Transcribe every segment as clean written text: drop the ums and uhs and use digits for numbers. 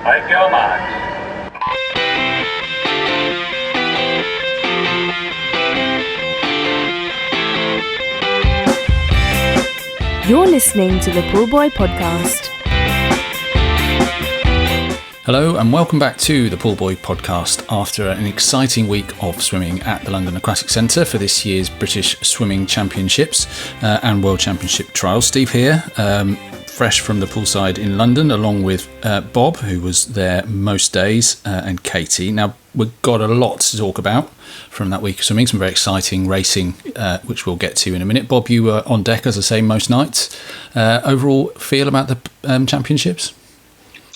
Make your marks. You're listening to the Pool Boy Podcast. Hello and welcome back to the Pool Boy Podcast after an exciting week of swimming at the London Aquatics Centre for this year's British Swimming Championships and World Championship trials. Steve here, fresh from the poolside in London, along with Bob, who was there most days, and Katie. Now, we've got a lot to talk about from that week of swimming, some very exciting racing, which we'll get to in a minute. Bob, you were on deck, as I say, most nights. Overall feel about the championships?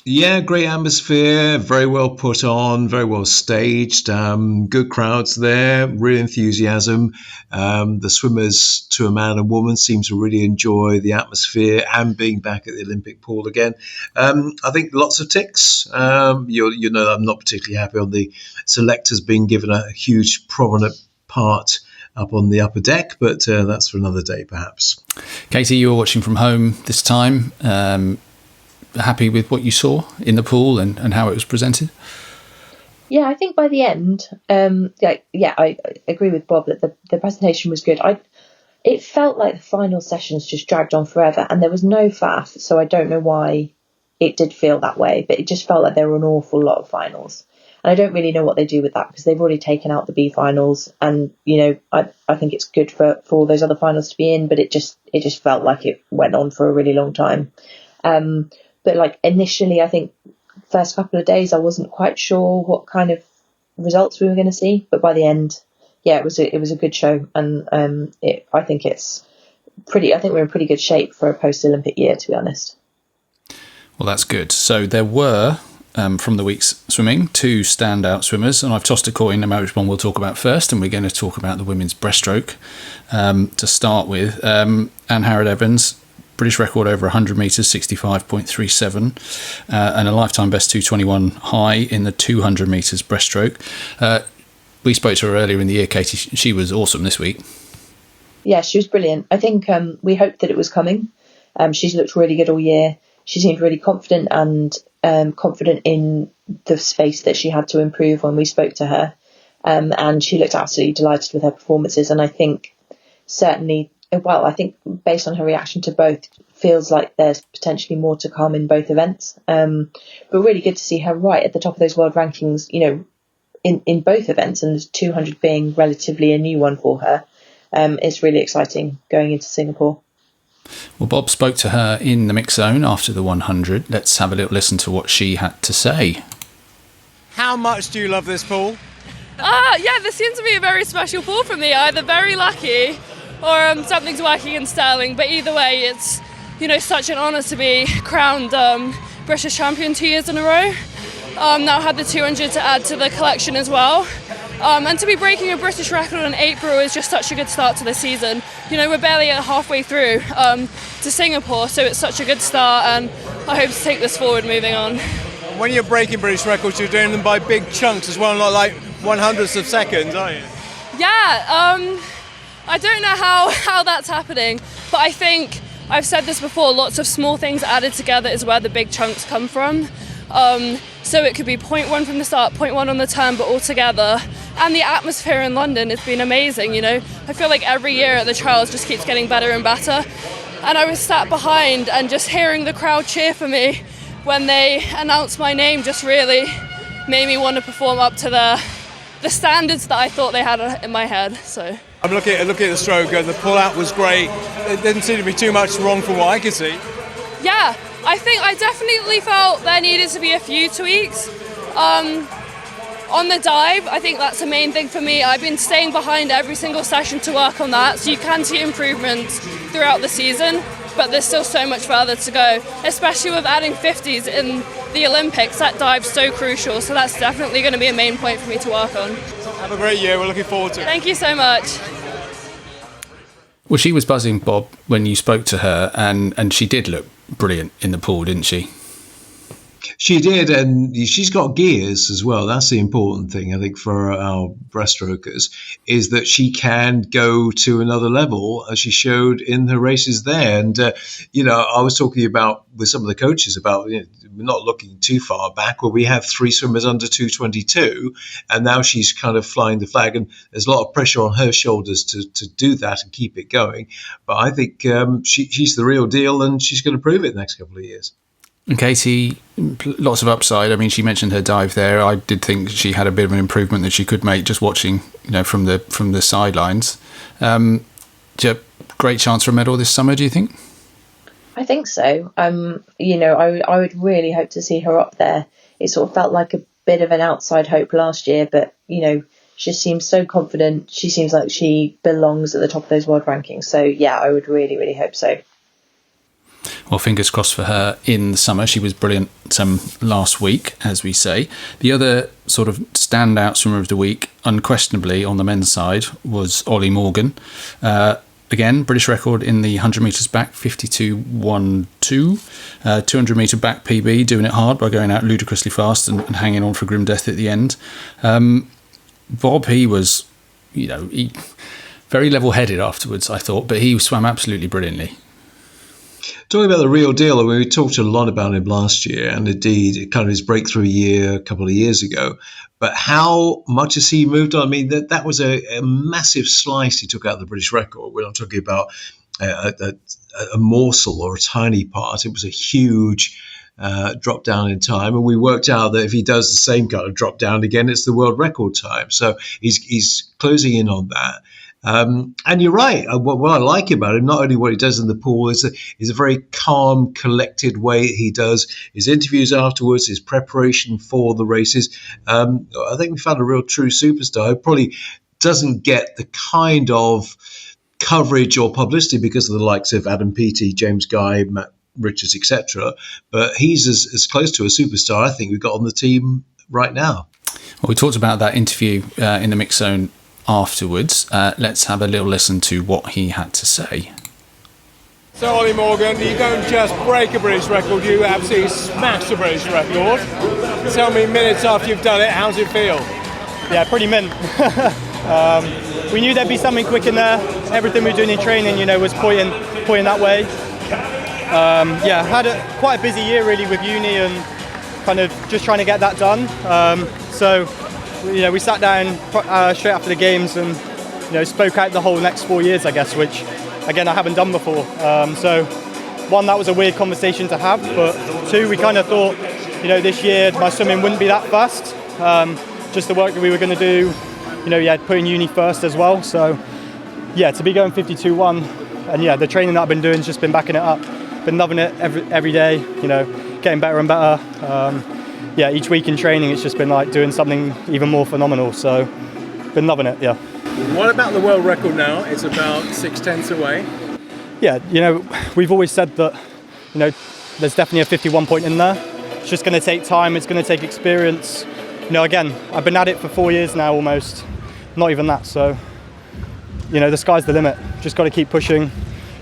Yeah, great atmosphere, very well put on, very well staged, good crowds there, real enthusiasm. The swimmers, to a man and woman, seem to really enjoy the atmosphere and being back at the Olympic pool again. I think lots of ticks. You know, I'm not particularly happy on the selectors being given a huge prominent part up on the upper deck, but that's for another day, perhaps. Katie, you were watching from home this time. Happy with what you saw in the pool and how it was presented? Yeah, I think by the end, I agree with Bob that the presentation was good. It felt like the final sessions just dragged on forever and there was no faff, so I don't know why it did feel that way, but it just felt like there were an awful lot of finals. And I don't really know what they do with that because they've already taken out the B finals and, you know, I think it's good for all those other finals to be in, but it just felt like it went on for a really long time. But like initially, I think first couple of days, I wasn't quite sure what kind of results we were going to see. But by the end, yeah, it was a good show. And I think we're in pretty good shape for a post-Olympic year, to be honest. Well, that's good. So there were, from the week's swimming, two standout swimmers. And I've tossed a coin about which one we'll talk about first. And we're going to talk about the women's breaststroke to start with. Angharad Evans, British record over 100 metres, 65.37, and a lifetime best 221 high in the 200 metres breaststroke. We spoke to her earlier in the year, Katie. She was awesome this week. Yeah, she was brilliant. I think we hoped that it was coming. She's looked really good all year. She seemed really confident and confident in the space that she had to improve when we spoke to her. And she looked absolutely delighted with her performances. And I think certainly, I think based on her reaction to both, feels like there's potentially more to come in both events. But really good to see her right at the top of those world rankings, you know, in both events, and 200 being relatively a new one for her. It's really exciting going into Singapore. Well, Bob spoke to her in the mix zone after the 100. Let's have a little listen to what she had to say. How much do you love this pool? Yeah, this seems to be a very special pool for me. Either very lucky or something's working in Sterling, but either way it's, you know, such an honour to be crowned British champion 2 years in a row. Now had the 200 to add to the collection as well, and to be breaking a British record in April is just such a good start to the season. You know, we're barely at halfway through to Singapore, so it's such a good start and I hope to take this forward moving on. When you're breaking British records, you're doing them by big chunks as well, not like 100ths of seconds, are you? Yeah, I don't know how that's happening, but I think, I've said this before, lots of small things added together is where the big chunks come from. So it could be 0.1 from the start, 0.1 on the turn, but all together. And the atmosphere in London has been amazing, you know. I feel like every year at the trials just keeps getting better and better. And I was sat behind and just hearing the crowd cheer for me when they announced my name just really made me want to perform up to the standards that I thought they had in my head, so. I'm looking at the stroke, the pull-out was great. There didn't seem to be too much wrong from what I could see. Yeah, I think I definitely felt there needed to be a few tweaks. On the dive, I think that's the main thing for me. I've been staying behind every single session to work on that, so you can see improvements throughout the season, but there's still so much further to go, especially with adding 50s in the Olympics. That dive's so crucial, so that's definitely going to be a main point for me to work on. Have a great year, we're looking forward to it. Thank you so much. Well, she was buzzing, Bob, when you spoke to her, and she did look brilliant in the pool, didn't she? She did, and she's got gears as well. That's the important thing, I think, for our breaststrokers, is that she can go to another level, as she showed in her races there. And, I was talking about with some of the coaches about, we're not looking too far back, where we have 3 swimmers under 222, and now she's kind of flying the flag, and there's a lot of pressure on her shoulders to do that and keep it going. But I think she's the real deal, and she's going to prove it in the next couple of years. And Katie, lots of upside. I mean, she mentioned her dive there. I did think she had a bit of an improvement that she could make just watching, from the sidelines. Great chance for a medal this summer, do you think? I think so. I would really hope to see her up there. It sort of felt like a bit of an outside hope last year, but, she seems so confident. She seems like she belongs at the top of those world rankings. So, yeah, I would really, really hope so. Well, fingers crossed for her in the summer. She was brilliant last week, as we say. The other sort of standout swimmer of the week, unquestionably on the men's side, was Ollie Morgan. Again, British record in the 100 metres back, 52.12. 200 metre back PB, doing it hard by going out ludicrously fast and hanging on for grim death at the end. Bob, he was, very level-headed afterwards, I thought, but he swam absolutely brilliantly. Talking about the real deal, I mean, we talked a lot about him last year, and indeed, kind of his breakthrough year a couple of years ago. But how much has he moved on? I mean, that was a massive slice he took out of the British record. We're not talking about a morsel or a tiny part. It was a huge drop down in time, and we worked out that if he does the same kind of drop down again, it's the world record time. So he's closing in on that. And you're right. What I like about him, not only what he does in the pool, is a very calm, collected way he does his interviews afterwards, his preparation for the races. I think we found a real true superstar who probably doesn't get the kind of coverage or publicity because of the likes of Adam Peaty, James Guy, Matt Richards, etc. But he's as close to a superstar I think we've got on the team right now. Well, we talked about that interview in the mix zone afterwards. Let's have a little listen to what he had to say. So Ollie Morgan, you don't just break a British record, you absolutely smash the British record. Tell me, minutes after you've done it, how's it feel? Yeah, pretty mint. We knew there'd be something quick in there. Everything we were doing in training, was pointing that way. Had quite a busy year really with uni and kind of just trying to get that done. We sat down straight after the games and spoke out the whole next 4 years, I guess, which again I haven't done before. One, that was a weird conversation to have, but two, we kind of thought this year my swimming wouldn't be that fast. Just the work that we were going to do, putting uni first as well. So to be going 52.1, and the training that I've been doing has just been backing it up. Been loving it every day, getting better and better. Each week in training it's just been like doing something even more phenomenal, so been loving it. What about the world record now? It's about 6/10 away. We've always said that there's definitely a 51 point in there. It's just going to take time, it's going to take experience. Again, I've been at it for 4 years now almost, not even that, so the sky's the limit. Just got to keep pushing,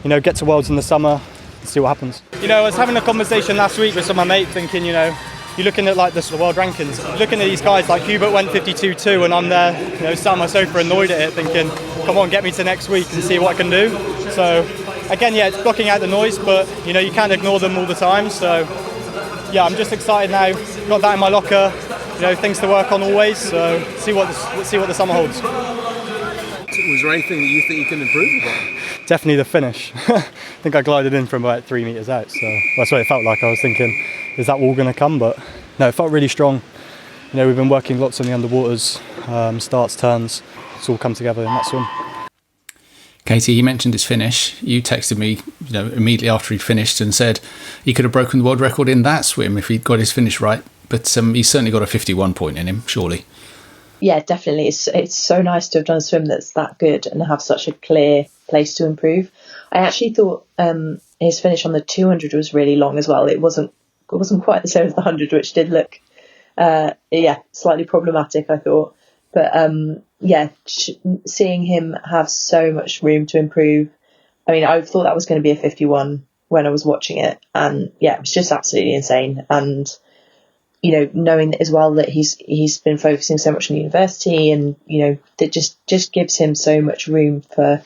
get to Worlds in the summer, see what happens. I was having a conversation last week with some of my mates thinking, you're looking at like the world rankings, looking at these guys like Hubert went 52.2 and I'm there, sat on my sofa annoyed at it thinking, come on, get me to next week and see what I can do. So again, it's blocking out the noise, but you can't ignore them all the time. So I'm just excited now, got that in my locker, things to work on always, so see what the summer holds. Was there anything that you think you can improve upon? Definitely the finish. I think I glided in from about 3 metres out, so that's what it felt like. I was thinking, is that wall going to come? But no, it felt really strong. We've been working lots on the underwaters, starts, turns. It's all come together in that swim. Katie, you mentioned his finish. You texted me, immediately after he'd finished and said he could have broken the world record in that swim if he'd got his finish right. But he's certainly got a 51 point in him, surely. Yeah, definitely. It's so nice to have done a swim that's that good and have such a clear place to improve. I actually thought his finish on the 200 was really long as well. It wasn't quite the same as the 100, which did look slightly problematic, I thought. But seeing him have so much room to improve. I mean, I thought that was going to be a 51 when I was watching it, and it was just absolutely insane. And knowing as well that he's been focusing so much on university, and that just gives him so much room for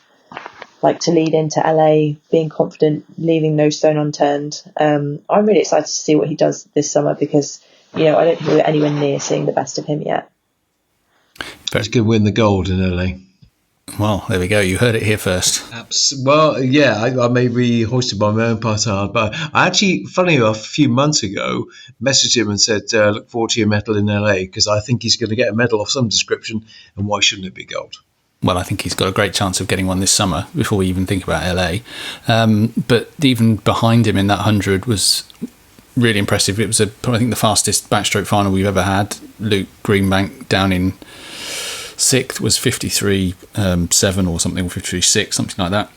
to lead into LA, being confident, leaving no stone unturned. I'm really excited to see what he does this summer, because I don't think we're anywhere near seeing the best of him yet. He's going to win the gold in LA. Well, there we go. You heard it here first. Well, yeah, I may be hoisted by my own petard, but I actually, funny enough, a few months ago, messaged him and said, look forward to your medal in LA, because I think he's going to get a medal of some description, and why shouldn't it be gold? Well, I think he's got a great chance of getting one this summer before we even think about LA. But even behind him in that 100 was really impressive. It was, I think, the fastest backstroke final we've ever had. Luke Greenbank down in 6th was 53.7 or something, or 53.6, something like that.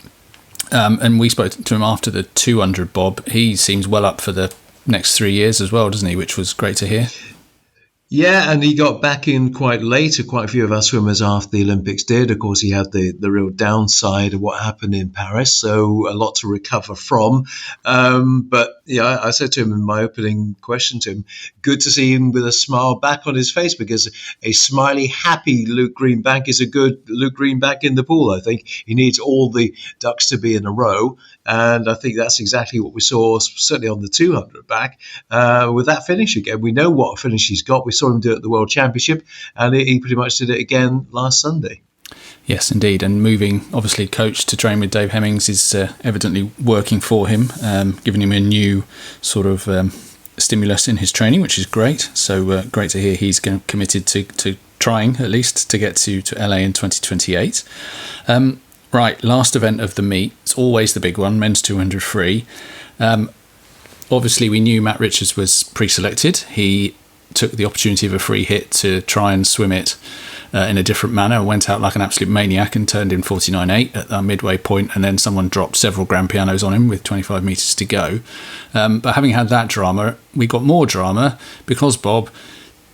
And we spoke to him after the 200, Bob. He seems well up for the next 3 years as well, doesn't he? Which was great to hear. Yeah, and he got back in quite late. Quite a few of our swimmers after the Olympics did. Of course, he had the real downside of what happened in Paris, so a lot to recover from. But yeah, I said to him in my opening question to him, good to see him with a smile back on his face, because a smiley, happy Luke Greenbank is a good Luke Greenbank in the pool. I think he needs all the ducks to be in a row. And I think that's exactly what we saw, certainly on the 200 back, with that finish again. We know what a finish he's got. We saw him do it at the World Championship, and he pretty much did it again last Sunday. Yes, indeed. And moving, obviously, coach to train with Dave Hemmings is evidently working for him, giving him a new sort of stimulus in his training, which is great. So great to hear he's committed to trying, at least, to get to LA in 2028. Right, last event of the meet. It's always the big one, men's 200 free. Obviously, we knew Matt Richards was pre-selected. He took the opportunity of a free hit to try and swim it in a different manner. Went out like an absolute maniac and turned in 49.8 at the midway point, and then someone dropped several grand pianos on him with 25 metres to go. But having had that drama, we got more drama because, Bob,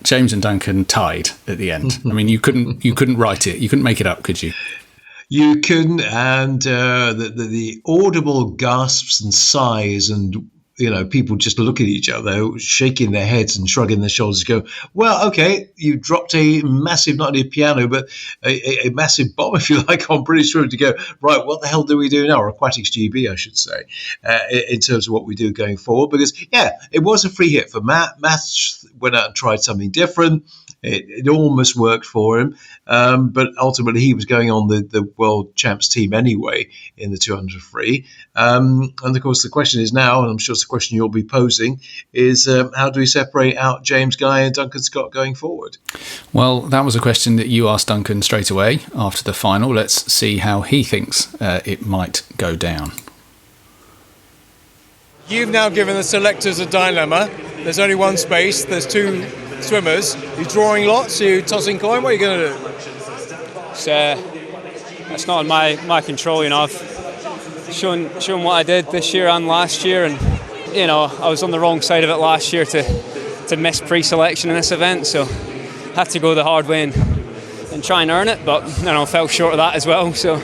James and Duncan tied at the end. I mean, you couldn't write it. You couldn't make it up, could you? You couldn't, and the audible gasps and sighs, and people just look at each other, shaking their heads and shrugging their shoulders, go, well, okay, you dropped a massive, not only a piano, but a massive bomb, if you like, on British swimming, to go, right, what the hell do we do now? Or Aquatics GB, I should say, in terms of what we do going forward. Because, yeah, it was a free hit for Matt. Matt went out and tried something different. It almost worked for him, but ultimately he was going on the World Champs team anyway in the 200 free. And of course the question is now, and I'm sure it's a question you'll be posing, is how do we separate out James Guy and Duncan Scott going forward? Well, that was a question that you asked Duncan straight away after the final. Let's see how he thinks it might go down. You've now given the selectors a dilemma. There's only one space. There's two swimmers. Are you drawing lots? Are you tossing coin? What are you going to do? It's not in my control, I've shown what I did this year and last year, and I was on the wrong side of it last year to miss pre-selection in this event, so I had to go the hard way and try and earn it, but I fell short of that as well. So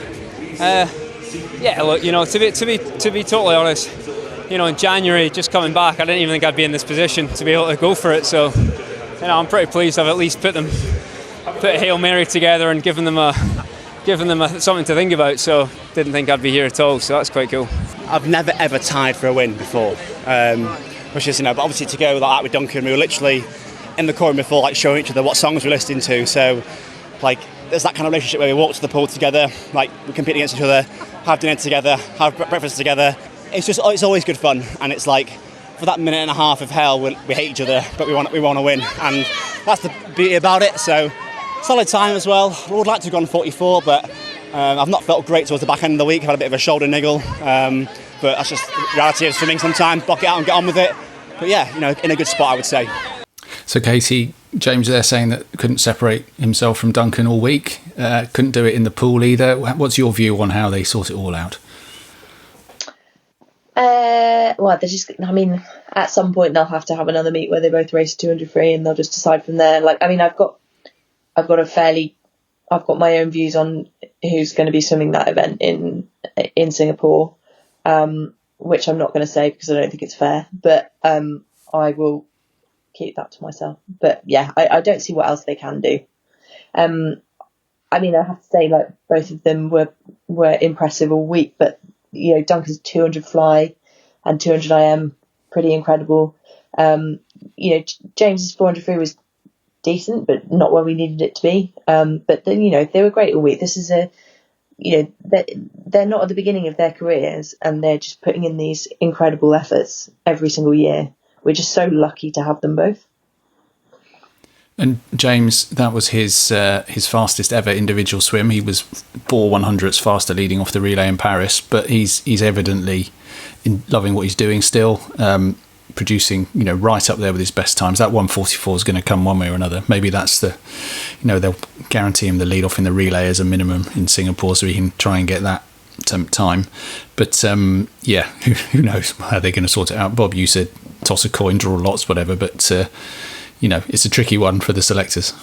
look, to be totally honest, in January, just coming back, I didn't even think I'd be in this position to be able to go for it. So I'm pretty pleased I've at least put a Hail Mary together and given them something to think about. So didn't think I'd be here at all. So that's quite cool. I've never ever tied for a win before, which is but obviously to go like that with Duncan, we were literally in the corner before, like showing each other what songs we're listening to. So like there's that kind of relationship where we walk to the pool together, like we compete against each other, have dinner together, have breakfast together. It's always good fun, and it's like for that minute and a half of hell, we hate each other, but we want to win, and that's the beauty about it. So solid time as well. I would like to have gone 44, but I've not felt great towards the back end of the week. I've had a bit of a shoulder niggle, but that's just the reality of swimming sometimes. Buck it out and get on with it. But yeah, in a good spot, I would say. So Katie, James there saying that couldn't separate himself from Duncan all week, couldn't do it in the pool either. What's your view on how they sort it all out? Well, they're just, at some point they'll have to have another meet where they both race 200 free, and they'll just decide from there. I've got my own views on who's going to be swimming that event in Singapore, which I'm not going to say because I don't think it's fair, but I will keep that to myself. But yeah, I don't see what else they can do. I mean, I have to say, like, both of them were impressive all week, but, you know, Duncan's 200 fly and 200 IM, pretty incredible. You know, James's 400 free was decent, but not where we needed it to be. But then, you know, they were great all week. This is you know, they're not at the beginning of their careers, and they're just putting in these incredible efforts every single year. We're just so lucky to have them both. And James, that was his fastest ever individual swim. He was 4/100ths faster leading off the relay in Paris, but he's evidently loving what he's doing still, producing, you know, right up there with his best times. That 1:44 is going to come one way or another. Maybe that's the, you know, they'll guarantee him the lead off in the relay as a minimum in Singapore, so he can try and get that time. But yeah, who knows how they're going to sort it out. Bob, you said toss a coin, draw lots, whatever, but you know, it's a tricky one for the selectors.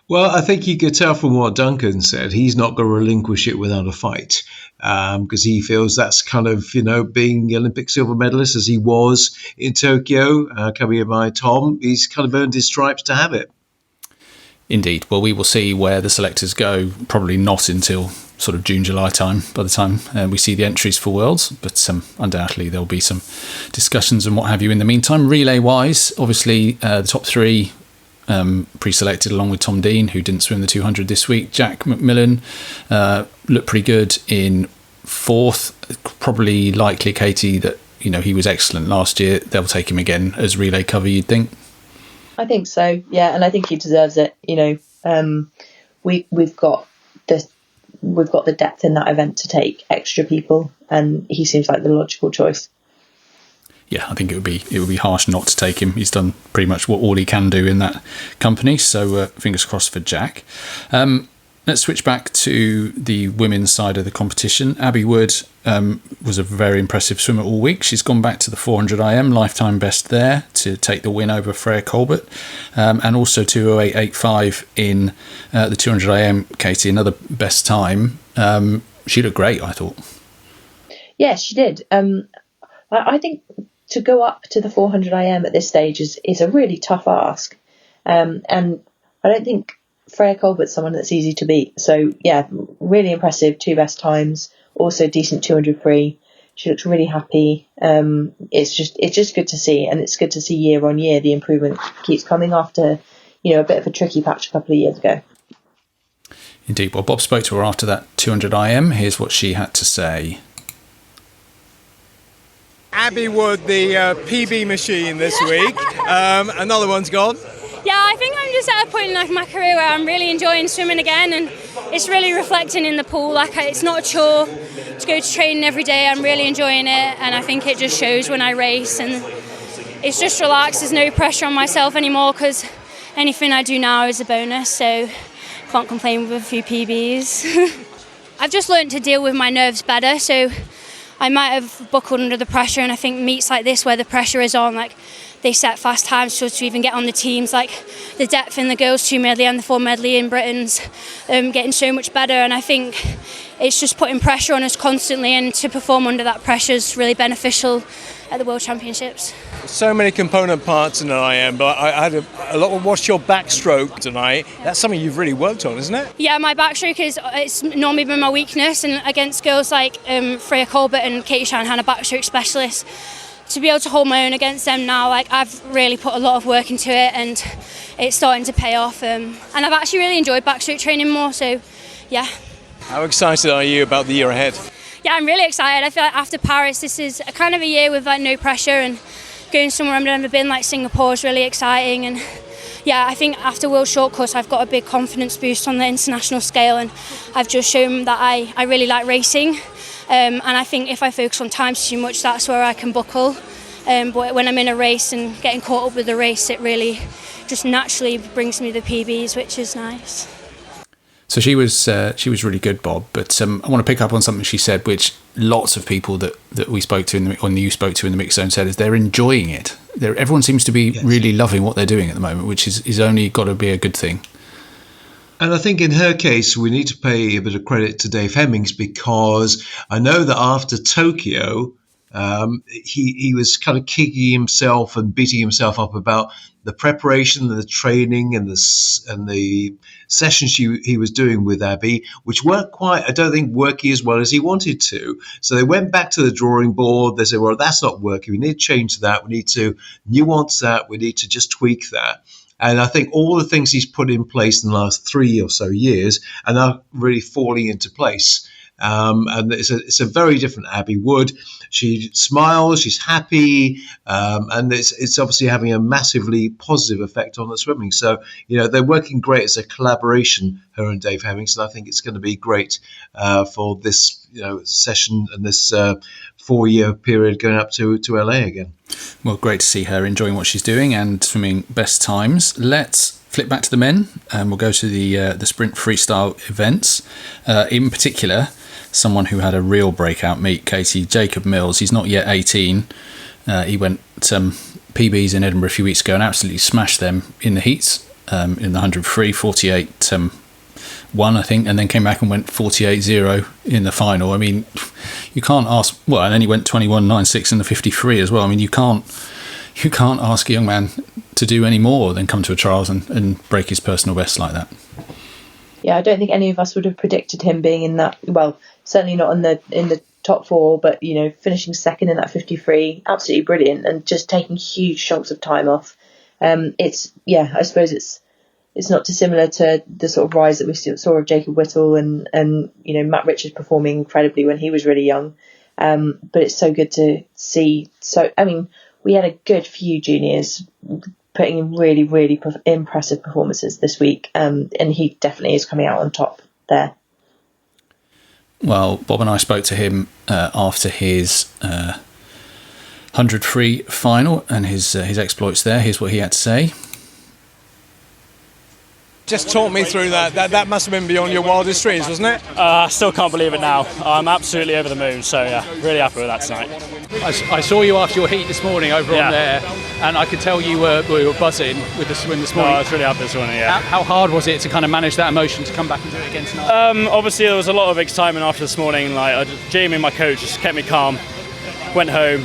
Well, I think you could tell from what Duncan said, he's not going to relinquish it without a fight, because he feels that's kind of, you know, being the Olympic silver medalist as he was in Tokyo, coming in by Tom, he's kind of earned his stripes to have it. Indeed. Well, we will see where the selectors go, probably not until sort of June, July time, by the time we see the entries for Worlds, but undoubtedly there'll be some discussions and what have you in the meantime. Relay-wise, obviously the top three pre-selected along with Tom Dean, who didn't swim the 200 this week. Jack McMillan looked pretty good in fourth. Probably likely, Katie, that, you know, he was excellent last year. They'll take him again as relay cover, you'd think. I think so, yeah, and I think he deserves it. You know, we've got the depth in that event to take extra people, and he seems like the logical choice. Yeah, I think it would be harsh not to take him. He's done pretty much what all he can do in that company. So fingers crossed for Jack. Let's switch back to the women's side of the competition. Abby Wood was a very impressive swimmer all week. She's gone back to the 400 IM, lifetime best there, to take the win over Freya Colbert, and also 2:08.85 in the 200 IM, Katie, another best time. She looked great, I thought. Yeah, she did. I think to go up to the 400 IM at this stage is a really tough ask. And I don't think Freya Colbert's someone that's easy to beat. So yeah, really impressive, 2 best times, also decent 200 free. She looks really happy. It's just good to see, and it's good to see year on year the improvement keeps coming after, you know, a bit of a tricky patch a couple of years ago. Indeed. Well, Bob spoke to her after that 200 IM. Here's what she had to say. Abby Wood, the PB machine this week. Another one's gone. Yeah, I think I'm just at a point in my career where I'm really enjoying swimming again, and it's really reflecting in the pool. Like, it's not a chore to go to training every day. I'm really enjoying it, and I think it just shows when I race, and it's just relaxed. There's no pressure on myself anymore because anything I do now is a bonus, so can't complain with a few PBs. I've just learned to deal with my nerves better, so I might have buckled under the pressure, and I think meets like this where the pressure is on, like, they set fast times so to even get on the teams, like the depth in the girls 2 medley and the 4 medley in Britain's getting so much better, and I think it's just putting pressure on us constantly, and to perform under that pressure is really beneficial at the World Championships. So many component parts in an IM, but I had a lot of watched your backstroke tonight. That's something you've really worked on, isn't it? Yeah, my backstroke it's normally been my weakness, and against girls like Freya Colbert and Katie Shanahan, a backstroke specialist, to be able to hold my own against them now, like, I've really put a lot of work into it, and it's starting to pay off. And I've actually really enjoyed backstroke training more, so yeah. How excited are you about the year ahead? Yeah, I'm really excited. I feel like after Paris, this is a kind of a year with like no pressure, and going somewhere I've never been, like Singapore, is really exciting. And yeah, I think after World Short Course, I've got a big confidence boost on the international scale, and I've just shown that I really like racing. And I think if I focus on times too much, that's where I can buckle. But when I'm in a race and getting caught up with the race, it really just naturally brings me the PBs, which is nice. So she was really good, Bob. But I want to pick up on something she said, which lots of people that we spoke to you spoke to in the mix zone said is they're enjoying it. Everyone seems to be really loving what they're doing at the moment, which is only got to be a good thing. And I think in her case, we need to pay a bit of credit to Dave Hemmings, because I know that after Tokyo, He was kind of kicking himself and beating himself up about the preparation, the training, and the sessions he was doing with Abby, which weren't quite, I don't think, working as well as he wanted to. So they went back to the drawing board. They said, well, that's not working. We need to change that. We need to nuance that. We need to just tweak that. And I think all the things he's put in place in the last 3 or so years are now really falling into place. And it's a very different Abby Wood. She smiles, she's happy, and it's obviously having a massively positive effect on the swimming. So, they're working great as a collaboration, her and Dave Hemmings, and I think it's going to be great for this session and this 4-year period going up to LA again. Well, great to see her enjoying what she's doing and swimming best times. Let's flip back to the men, and we'll go to the sprint freestyle events. In particular, someone who had a real breakout meet, Katie, Jacob Mills. He's not yet 18. He went PBs in Edinburgh a few weeks ago and absolutely smashed them in the heats, in the 100 free, 48-1, I think, and then came back and went 48-0 in the final. I mean, you can't ask... Well, and then he went 21-9-6 in the 53 as well. I mean, you can't ask a young man to do any more than come to a trials and break his personal best like that. Yeah, I don't think any of us would have predicted him being in that. Well, certainly not in the top four, but finishing second in that 53, absolutely brilliant, and just taking huge chunks of time off. I suppose it's not dissimilar to the sort of rise that we saw of Jacob Whittle and Matt Richards performing incredibly when he was really young. But it's so good to see. So I mean, we had a good few juniors putting in really, really impressive performances this week, and he definitely is coming out on top there. Well, Bob and I spoke to him after his 100 free final and his exploits there. Here's what he had to say. Just talk me through that. That must have been beyond your wildest dreams, wasn't it? I still can't believe it now. I'm absolutely over the moon, so yeah, really happy with that tonight. I saw you after your heat this morning over on there, and I could tell you were buzzing with the swim this morning. I was really happy this morning, yeah. How hard was it to kind of manage that emotion to come back and do it again tonight? Obviously, there was a lot of excitement after this morning. Jamie, my coach, just kept me calm. Went home,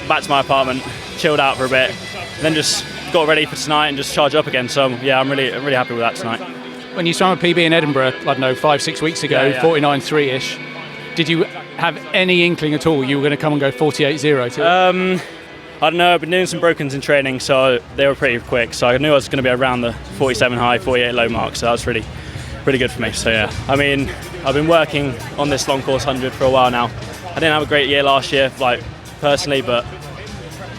back to my apartment, chilled out for a bit, and then just got ready for tonight and just charge up again. So yeah, I'm really happy with that tonight. When you swam a PB in Edinburgh, I don't know, 5-6 weeks ago, 49.3-ish, did you have any inkling at all you were going to come and go 48.0 too? I don't know, I've been doing some brokens in training, so they were pretty quick, so I knew I was going to be around the 47 high, 48 low mark, so that was really good for me. So yeah, I mean, I've been working on this long course 100 for a while now. I didn't have a great year last year, personally, but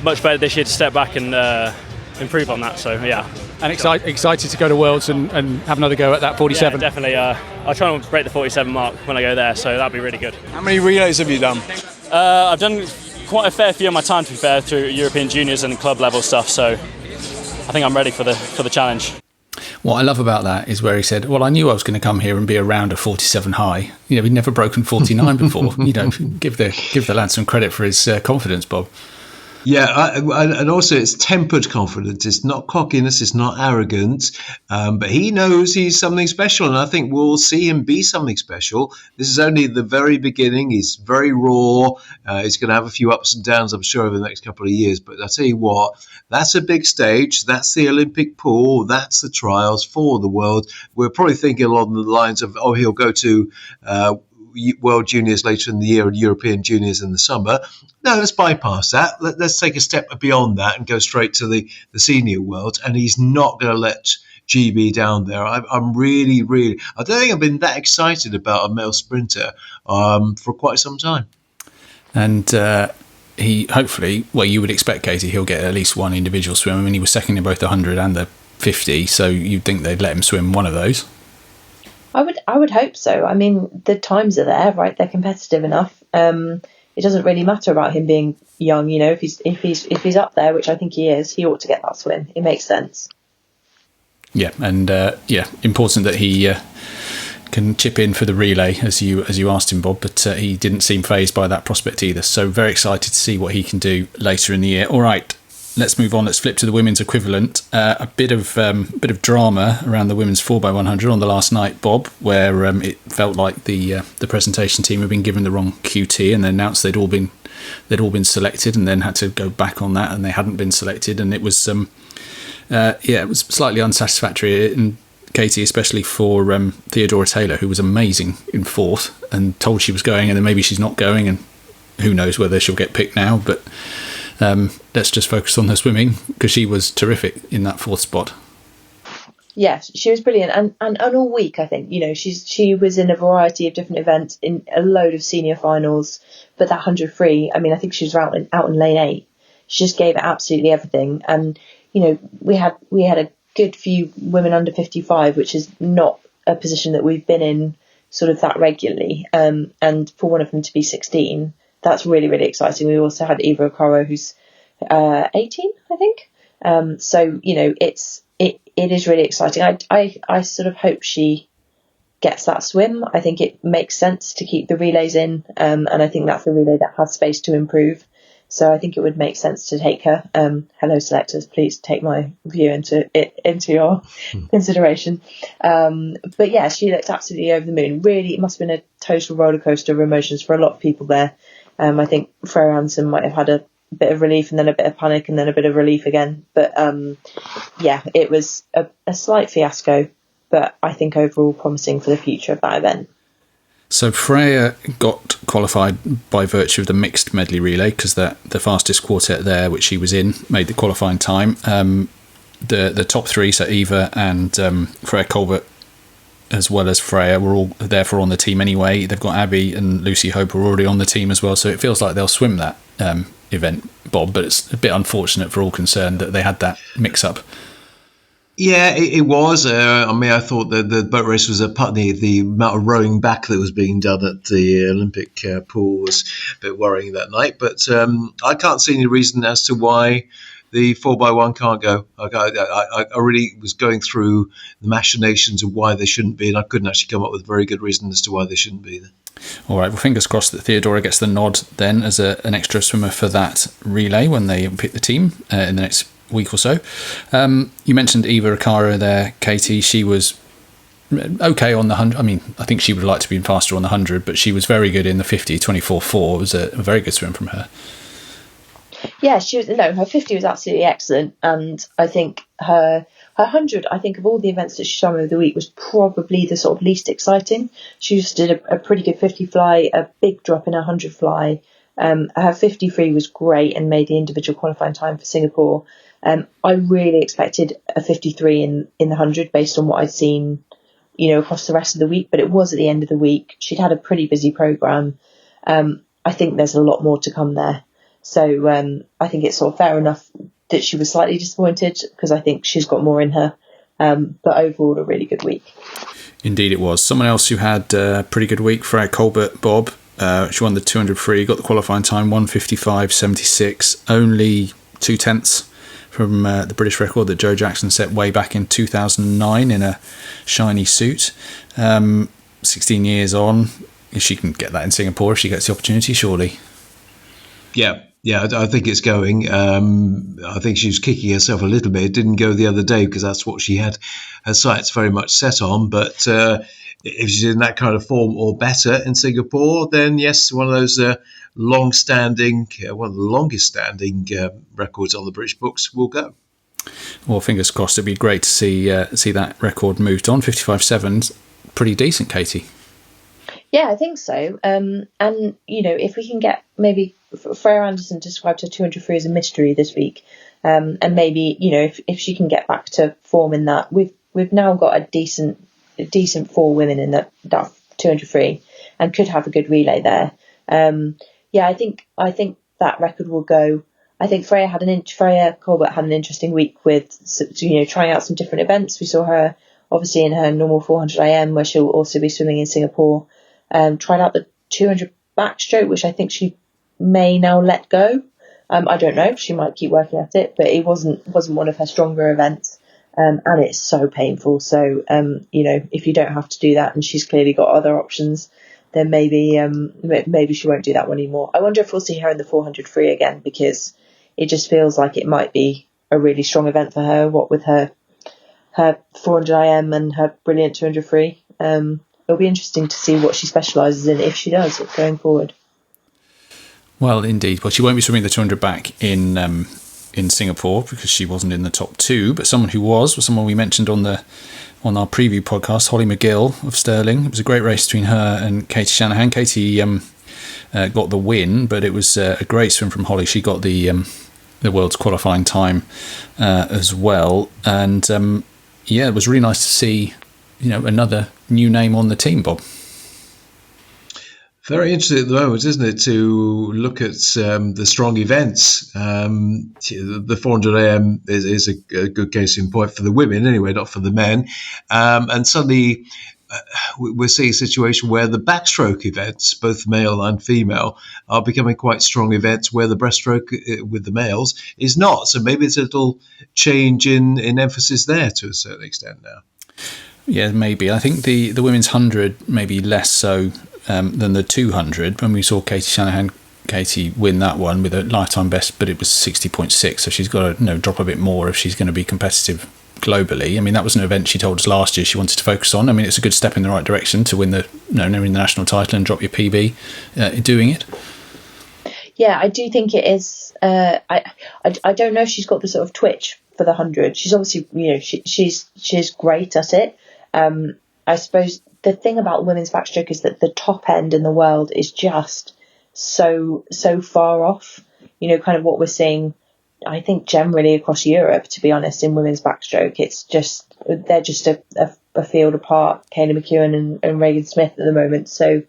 much better this year to step back and improve on that, so yeah. And excited to go to Worlds and have another go at that 47? Yeah, definitely. I'll try and break the 47 mark when I go there, so that'll be really good. How many relays have you done? I've done quite a fair few on my time, to be fair, through European juniors and club level stuff, so I think I'm ready for the challenge. What I love about that is where he said, well, I knew I was going to come here and be around a 47 high. He'd never broken 49 before. Give the lad some credit for his confidence, Bob. Yeah, and also it's tempered confidence. It's not cockiness, it's not arrogant, but he knows he's something special, and I think we'll see him be something special. This is only the very beginning. He's very raw. He's going to have a few ups and downs, I'm sure, over the next couple of years, but I'll tell you what, that's a big stage. That's the Olympic pool. That's the trials for the world. We're probably thinking along the lines of, he'll go to World Juniors later in the year and European Juniors in the summer. No, let's bypass that. Let's take a step beyond that and go straight to the senior world. And he's not going to let GB down there. I'm really, I don't think I've been that excited about a male sprinter for quite some time. And he hopefully, you would expect, Katie, he'll get at least one individual swim. I mean, he was second in both the 100 and the 50, so you'd think they'd let him swim one of those. I would hope so. I mean, the times are there, right? They're competitive enough. It doesn't really matter about him being young, if he's up there, which I think he is, he ought to get that swim. It makes sense. Yeah, and important that he can chip in for the relay as you asked him, Bob, but he didn't seem fazed by that prospect either. So very excited to see what he can do later in the year. All right. Let's move on. Let's flip to the women's equivalent. A bit of drama around the women's 4x100 on the last night, Bob, where it felt like the presentation team had been given the wrong QT and they announced they'd all been they'd all been selected and then had to go back on that, and they hadn't been selected, and it was it was slightly unsatisfactory. And Katie, especially for Theodora Taylor, who was amazing in fourth and told she was going, and then maybe she's not going, and who knows whether she'll get picked now. But let's just focus on her swimming, because she was terrific in that fourth spot. Yes, she was brilliant, and all week I think, she was in a variety of different events, in a load of senior finals, but that 100 free, I mean, I think she was out in lane 8. She just gave it absolutely everything, and we had a good few women under 55, which is not a position that we've been in sort of that regularly, and for one of them to be 16, that's really, really exciting. We also had Eva Okaro, who's 18, I think. So it is really exciting. I sort of hope she gets that swim. I think it makes sense to keep the relays in, and I think that's a relay that has space to improve. So I think it would make sense to take her. Hello, selectors, please take my view into your consideration. But yeah, she looked absolutely over the moon. Really, it must have been a total roller coaster of emotions for a lot of people there. I think Freya Anderson might have had a bit of relief and then a bit of panic and then a bit of relief again. But yeah, it was a slight fiasco, but I think overall promising for the future of that event. So Freya got qualified by virtue of the mixed medley relay, because the fastest quartet there, which she was in, made the qualifying time. The top three, so Eva and Freya Colbert, as well as Freya, were all therefore on the team anyway. They've got Abby and Lucy Hope are already on the team as well, so it feels like they'll swim that event, Bob, but it's a bit unfortunate for all concerned that they had that mix-up. Yeah, it was. I mean, I thought that the boat race was a Putney. The amount of rowing back that was being done at the Olympic pool was a bit worrying that night. But I can't see any reason as to why the 4x1 can't go. I really was going through the machinations of why they shouldn't be, and I couldn't actually come up with a very good reason as to why they shouldn't be there. All right, well, fingers crossed that Theodora gets the nod then as an extra swimmer for that relay when they pick the team in the next week or so. You mentioned Eva Okaro there, Katie. She was okay on the 100. I mean, I think she would have liked to be faster on the 100, but she was very good in the 50, 24.4. It was a very good swim from her. Yeah, she was. No, her 50 was absolutely excellent, and I think her 100. I think of all the events that she swam over the week was probably the sort of least exciting. She just did a pretty good 50 fly, a big drop in her 100 fly. Her 50 free was great and made the individual qualifying time for Singapore. I really expected a 53 in the 100 based on what I'd seen, across the rest of the week, but it was at the end of the week. She'd had a pretty busy programme. I think there's a lot more to come there. So I think it's sort of fair enough that she was slightly disappointed, because I think she's got more in her. But overall, a really good week. Indeed it was. Someone else who had a pretty good week, Freya Colbert, Bob. She won the 200 free, got the qualifying time, 1:55.76, only 0.2 from the British record that Joe Jackson set way back in 2009 in a shiny suit. 16 years on, if she can get that in Singapore, if she gets the opportunity, surely. Yeah, I think it's going. I think she was kicking herself a little bit. It didn't go the other day because that's what she had her sights very much set on. But if she's in that kind of form or better in Singapore, then yes, one of those long-standing, one of the longest-standing records on the British books will go. Well, fingers crossed. It'd be great to see that record moved on. 55.7, pretty decent, Katie. Yeah, I think so. And, if we can get maybe Freya Anderson described her 200 free as a mystery this week. And maybe, if she can get back to form in that, we've now got a decent 4 women in that 200 free and could have a good relay there. I think that record will go. I think Freya Colbert had an interesting week with, trying out some different events. We saw her obviously in her normal 400 IM, where she'll also be swimming in Singapore. Tried out the 200 backstroke, which I think she may now let go. I don't know. She might keep working at it, but it wasn't one of her stronger events. And it's so painful. So, if you don't have to do that, and she's clearly got other options, then maybe she won't do that one anymore. I wonder if we'll see her in the 400 free again, because it just feels like it might be a really strong event for her. What with her 400 IM and her brilliant 200 free. It'll be interesting to see what she specialises in, if she does, going forward. Well, indeed. Well, she won't be swimming the 200 back in Singapore because she wasn't in the top two. But someone who was someone we mentioned on our preview podcast, Holly McGill of Stirling. It was a great race between her and Katie Shanahan. Katie got the win, but it was a great swim from Holly. She got the world's qualifying time as well, and it was really nice to see another new name on the team, Bob. Very interesting at the moment, isn't it, to look at the strong events. The 400 AM is a good case in point for the women, anyway, not for the men. And suddenly we're seeing a situation where the backstroke events, both male and female, are becoming quite strong events where the breaststroke with the males is not. So maybe it's a little change in emphasis there to a certain extent now. Yeah, maybe. I think the women's 100 maybe less so than the 200. When we saw Katie win that one with a lifetime best, but it was 60.6, so she's got to drop a bit more if she's going to be competitive globally. I mean, that was an event she told us last year she wanted to focus on. I mean, it's a good step in the right direction to win the national title and drop your PB doing it. Yeah, I do think it is. I don't know if she's got the sort of twitch for the 100. She's obviously, she's great at it. I suppose the thing about women's backstroke is that the top end in the world is just so far off. Kind of what we're seeing, I think, generally across Europe, to be honest, in women's backstroke. It's just, they're just a field apart, Kayla McEwen and Regan Smith at the moment. So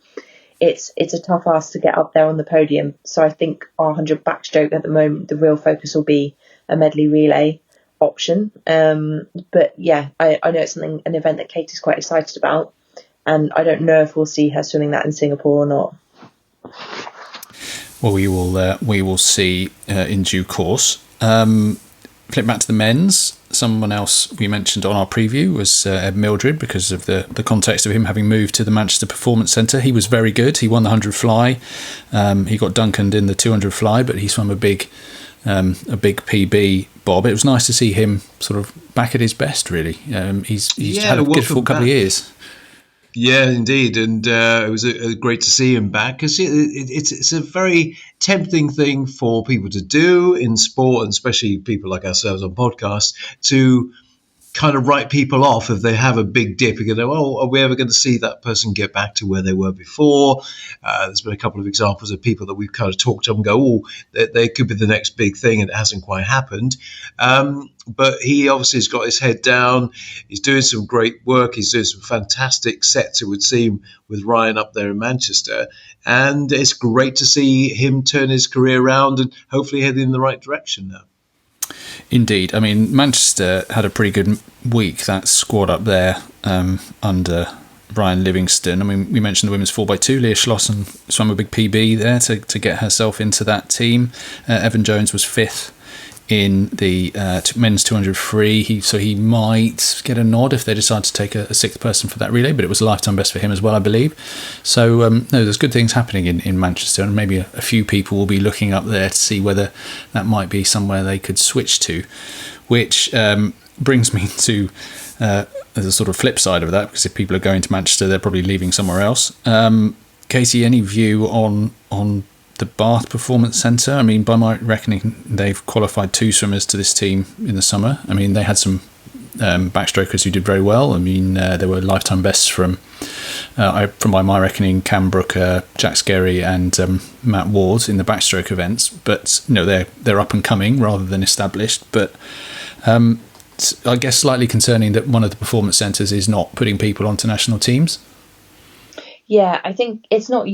it's a tough ask to get up there on the podium. So I think our 100 backstroke at the moment, the real focus will be a medley relay option. But yeah, I know it's an event that Katie's quite excited about. And I don't know if we'll see her swimming that in Singapore or not. Well, we will see in due course. Flip back to the men's. Someone else we mentioned on our preview was Ed Mildred, because of the context of him having moved to the Manchester Performance Centre. He was very good. He won the 100 fly. He got Duncaned in the 200 fly, but he swam a big PB, Bob. It was nice to see him sort of back at his best, really. He's had a good full couple of years. Yeah, indeed, and it was great to see him back, because it's a very tempting thing for people to do in sport, and especially people like ourselves on podcasts, to kind of write people off if they have a big dip. You go, oh, are we ever going to see that person get back to where they were before? There's been a couple of examples of people that we've kind of talked to and go, oh, they could be the next big thing, and it hasn't quite happened. But he obviously has got his head down. He's doing some great work. He's doing some fantastic sets, it would seem, with Ryan up there in Manchester. And it's great to see him turn his career around and hopefully heading in the right direction now. Indeed. I mean, Manchester had a pretty good week, that squad up there under Brian Livingston. I mean, we mentioned the women's 4x2. Leah Schlosson swam a big PB there to get herself into that team. Evan Jones was fifth in the men's 200 free, so he might get a nod if they decide to take a sixth person for that relay, but it was a lifetime best for him as well, I believe. So there's good things happening in Manchester, and maybe a few people will be looking up there to see whether that might be somewhere they could switch to, which brings me to there's a sort of flip side of that, because if people are going to Manchester, they're probably leaving somewhere else. Casey, any view on the Bath Performance Centre? I mean, by my reckoning, they've qualified 2 swimmers to this team in the summer. I mean, they had some backstrokers who did very well. I mean, there were lifetime bests from by my reckoning, Cam Brooker, Jack Skerry and Matt Ward in the backstroke events. But they're up and coming rather than established. But I guess slightly concerning that one of the performance centres is not putting people onto national teams. Yeah, I think it's not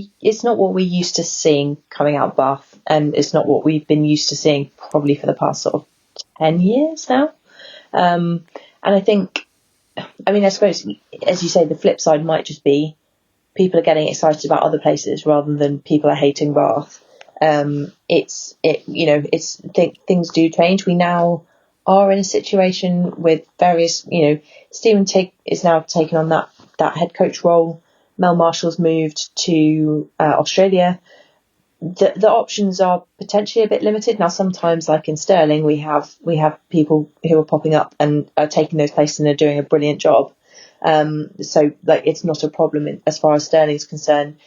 what we're used to seeing coming out of Bath, and it's not what we've been used to seeing probably for the past sort of 10 years now. And I suppose, as you say, the flip side might just be people are getting excited about other places rather than people are hating Bath. Things do change. We now are in a situation with various, Stephen is now taking on that head coach role. Mel Marshall's moved to Australia. The options are potentially a bit limited now. Sometimes, like in Stirling, we have people who are popping up and are taking those places and are doing a brilliant job. So it's not a problem as far as Stirling's concerned.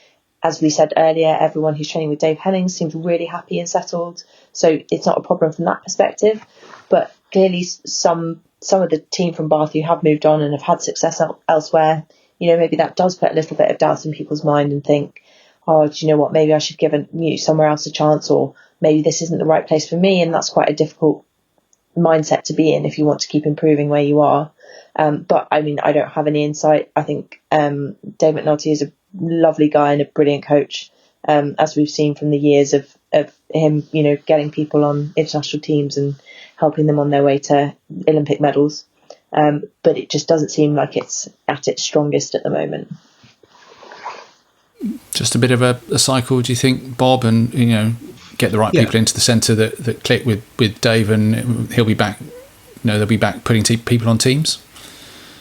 as we said earlier, everyone who's training with Dave Hennings seems really happy and settled. So it's not a problem from that perspective. But clearly some of the team from Bath who have moved on and have had success elsewhere, maybe that does put a little bit of doubt in people's mind and think, oh, do you know what, maybe I should give somewhere else a chance, or maybe this isn't the right place for me. And that's quite a difficult mindset to be in if you want to keep improving where you are. But I mean, I don't have any insight. I think Dave McNulty is a lovely guy and a brilliant coach, as we've seen from the years of him, getting people on international teams and helping them on their way to Olympic medals. But it just doesn't seem like it's at its strongest at the moment. Just a bit of a cycle, do you think, Bob? And get the right people into the centre that click with Dave, and he'll be back. They'll be back putting people on teams.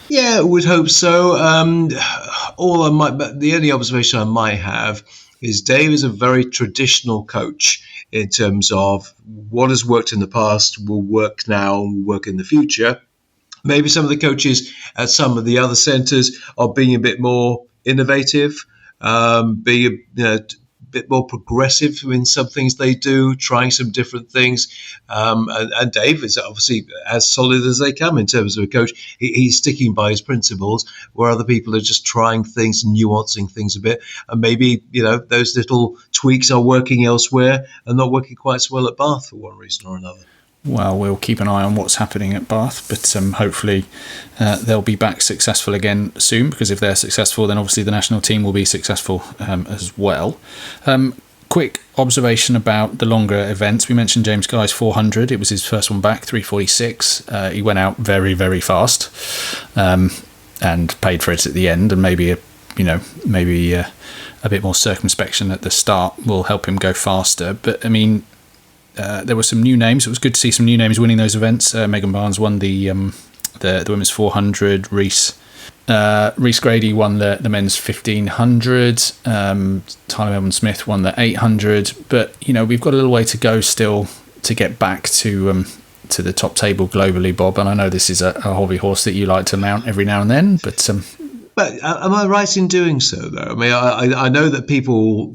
Yeah, I would hope so. The only observation I might have is Dave is a very traditional coach in terms of what has worked in the past will work now and will work in the future. Maybe some of the coaches at some of the other centres are being a bit more innovative, being a bit more progressive in some things they do, trying some different things. And Dave is obviously as solid as they come in terms of a coach. He's sticking by his principles, where other people are just trying things and nuancing things a bit. And maybe, those little tweaks are working elsewhere and not working quite so well at Bath for one reason or another. Well, we'll keep an eye on what's happening at Bath, but hopefully they'll be back successful again soon, because if they're successful, then obviously the national team will be successful as well. Quick observation about the longer events. We mentioned James Guy's 400. It was his first one back, 3:46. He went out very, very fast and paid for it at the end, and maybe a bit more circumspection at the start will help him go faster. But I mean, there were some new names. It was good to see some new names winning those events. Megan Barnes won the women's 400. Reese Grady won the men's 1500. Tyler Melbourne-Smith won the 800. But we've got a little way to go still to get back to the top table globally, Bob. And I know this is a hobby horse that you like to mount every now and then. But am I right in doing so, though? I mean, I know that people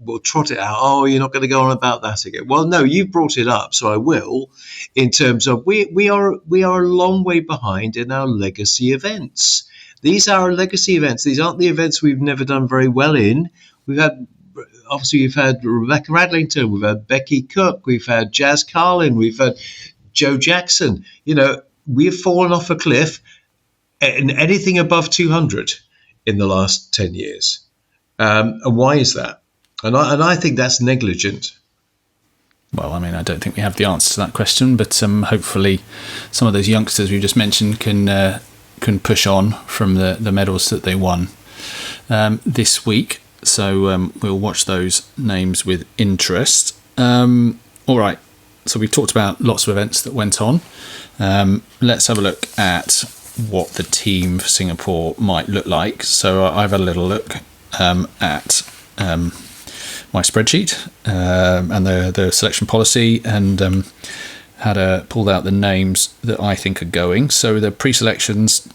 will trot it out. Oh, you're not going to go on about that again. Well, no, you've brought it up, so I will. In terms of we are a long way behind in our legacy events. These are our legacy events. These aren't the events we've never done very well in. We've had Rebecca Radlington, we've had Becky Cook, we've had Jazz Carlin, we've had Joe Jackson. We've fallen off a cliff in anything above 200 in the last 10 years. And why is that? And I think that's negligent. Well, I mean, I don't think we have the answer to that question, but hopefully some of those youngsters we just mentioned can push on from the medals that they won this week. So we'll watch those names with interest. All right, so we've talked about lots of events that went on. Let's have a look at what the team for Singapore might look like. So I've had a little look at my spreadsheet and the selection policy, and pulled out the names that I think are going. So the pre-selections,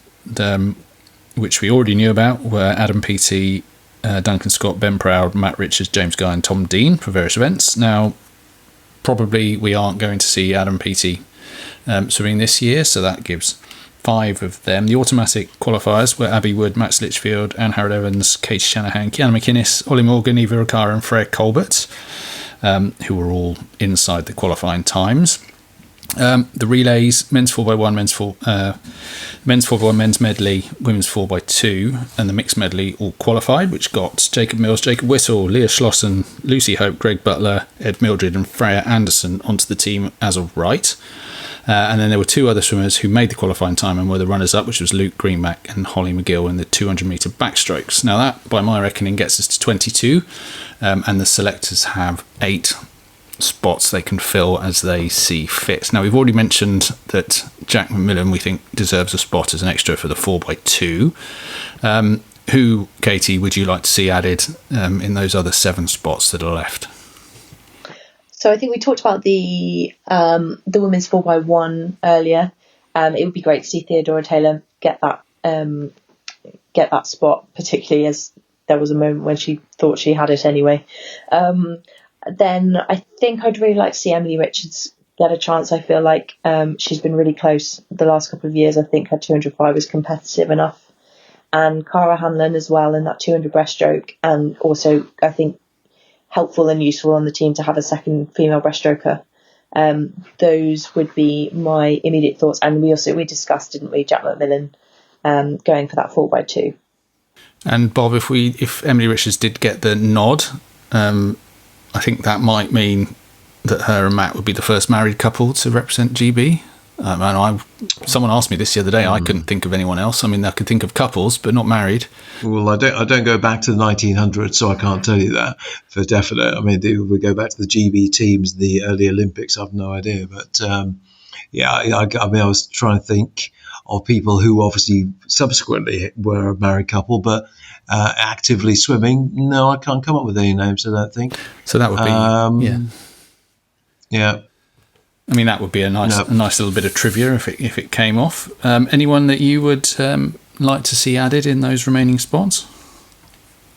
which we already knew about, were Adam Peaty, Duncan Scott, Ben Proud, Matt Richards, James Guy and Tom Dean for various events. Now, probably we aren't going to see Adam Peaty swimming this year, so that gives 5 of them. The automatic qualifiers were Abby Wood, Max Litchfield, Angharad Evans, Katie Shanahan, Kiana McInnes, Ollie Morgan, Eva Riccara and Freya Colbert, who were all inside the qualifying times. The relays, men's 4x1, men's 4x1, men's medley, women's 4x2 and the mixed medley all qualified, which got Jacob Mills, Jacob Whittle, Leah Schlossen, Lucy Hope, Greg Butler, Ed Mildred and Freya Anderson onto the team as of right. And then there were 2 other swimmers who made the qualifying time and were the runners-up, which was Luke Greenback and Holly McGill in the 200-metre backstrokes. Now that, by my reckoning, gets us to 22, and the selectors have 8 spots they can fill as they see fit. Now, we've already mentioned that Jack McMillan, we think, deserves a spot as an extra for the 4x2. Who, Katie, would you like to see added in those other 7 spots that are left? So I think we talked about the women's 4x1 earlier. It would be great to see Theodora Taylor get that spot, particularly as there was a moment when she thought she had it anyway. Then I think I'd really like to see Emily Richards get a chance. I feel like she's been really close the last couple of years. I think her 205 was competitive enough. And Cara Hanlon as well in that 200 breaststroke. And also, I think, helpful and useful on the team to have a second female breaststroker. Those would be my immediate thoughts. And we discussed, didn't we, Jack McMillan going for that 4x2. And Bob, if Emily Richards did get the nod, I think that might mean that her and Matt would be the first married couple to represent GB. And someone asked me this the other day. I couldn't think of anyone else. I mean, I could think of couples, but not married. Well, I don't go back to the 1900s, so I can't tell you that for definite. I mean, if we go back to the GB teams, the early Olympics, I've no idea. But I was trying to think of people who obviously subsequently were a married couple, but actively swimming. No, I can't come up with any names, I don't think. So that would be, yeah. I mean, that would be a nice little bit of trivia if it came off. Anyone that you would like to see added in those remaining spots?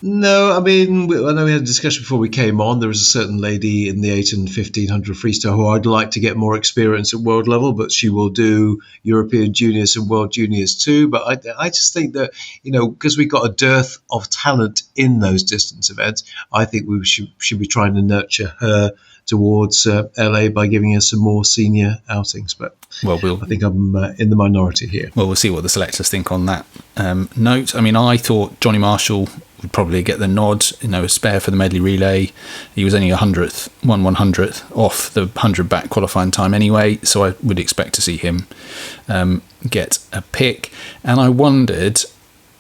No, I mean, I know we had a discussion before we came on. There was a certain lady in the 8 and 1500 freestyle who I'd like to get more experience at world level, but she will do European juniors and world juniors too. But I just think that, because we've got a dearth of talent in those distance events, I think we should be trying to nurture her towards LA by giving her some more senior outings. But I think I'm in the minority here. Well, we'll see what the selectors think on that note. I mean, I thought Johnny Marshall would probably get the nod, a spare for the medley relay. He was only 1/100th off the 100 back qualifying time anyway, so I would expect to see him get a pick. And I wondered,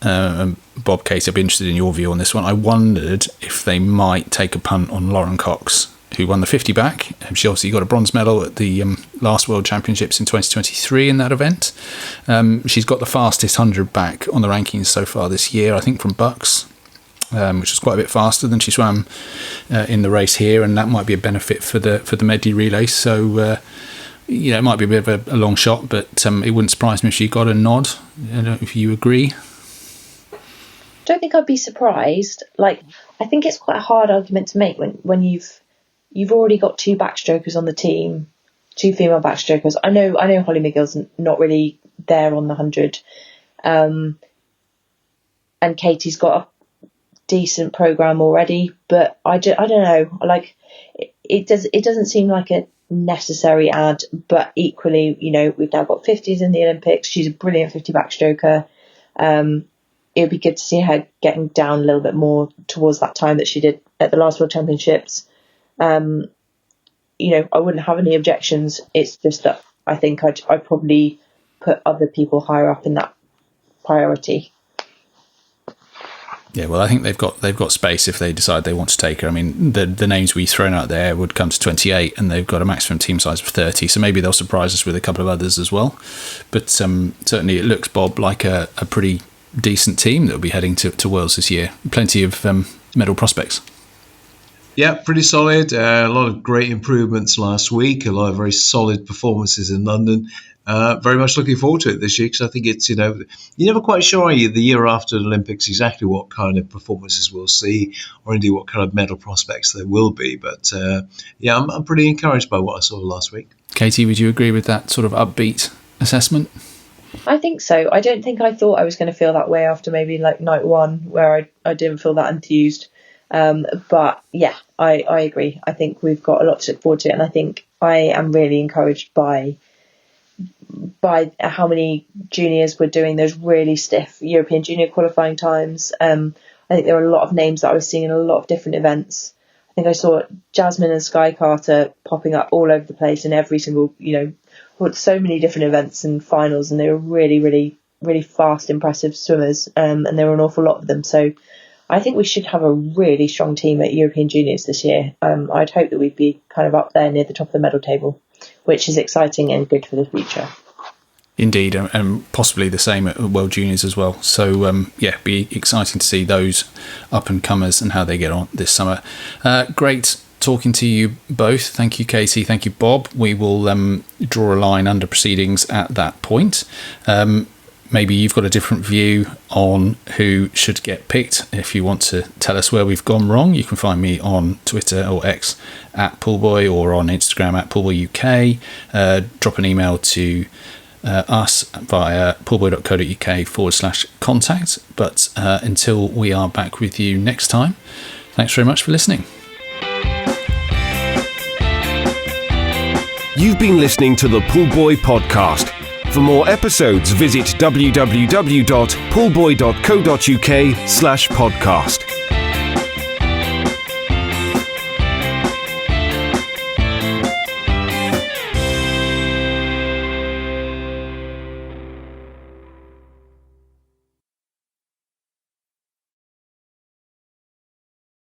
Bob, Katie, I'd be interested in your view on this one. I wondered if they might take a punt on Lauren Cox, who won the 50 back. She obviously got a bronze medal at the last World Championships in 2023 in that event. She's got the fastest 100 back on the rankings so far this year, I think, from Bucks, which was quite a bit faster than she swam in the race here, and that might be a benefit for the medley relay. So, it might be a bit of a long shot, but it wouldn't surprise me if she got a nod. If you agree. I don't think I'd be surprised. I think it's quite a hard argument to make when you've already got two backstrokers on the team, two female backstrokers. I know Holly McGill's not really there on the 100, and Katie's got a decent program already. But I don't know. It doesn't seem like a necessary add. But equally, we've now got 50s in the Olympics. She's a brilliant 50 backstroker. It would be good to see her getting down a little bit more towards that time that she did at the last World Championships. I wouldn't have any objections. It's just that I think I'd probably put other people higher up in that priority. Yeah, well, I think they've got space if they decide they want to take her. I mean, the names we've thrown out there would come to 28, and they've got a maximum team size of 30. So maybe they'll surprise us with a couple of others as well. But certainly, it looks, Bob, like a pretty decent team that will be heading to Worlds this year. Plenty of medal prospects. Yeah, pretty solid. A lot of great improvements last week. A lot of very solid performances in London. Very much looking forward to it this year, because I think it's, you're never quite sure, are you, the year after the Olympics, exactly what kind of performances we'll see, or indeed what kind of medal prospects there will be. But I'm pretty encouraged by what I saw last week. Katie, would you agree with that sort of upbeat assessment? I think so. I don't think I thought I was going to feel that way after maybe night one, where I didn't feel that enthused. But yeah, I agree. I think we've got a lot to look forward to, and I think I am really encouraged by how many juniors were doing those really stiff European junior qualifying times. I think there were a lot of names that I was seeing in a lot of different events. I think I saw Jasmine and Sky Carter popping up all over the place in every single, so many different events and finals, and they were really, really, really fast, impressive swimmers, and there were an awful lot of them. So I think we should have a really strong team at European Juniors this year. I'd hope that we'd be kind of up there near the top of the medal table, which is exciting and good for the future. Indeed, and possibly the same at World Juniors as well. So, be exciting to see those up-and-comers and how they get on this summer. Great talking to you both. Thank you, Katie. Thank you, Bob. We will draw a line under proceedings at that point. maybe you've got a different view on who should get picked. If you want to tell us where we've gone wrong, you can find me on Twitter or X at Poolboy, or on Instagram at PoolboyUK. Drop an email to us via poolboy.co.uk/contact. But until we are back with you next time, thanks very much for listening. You've been listening to the Poolboy Podcast. For more episodes, visit www.poolboy.co.uk/podcast.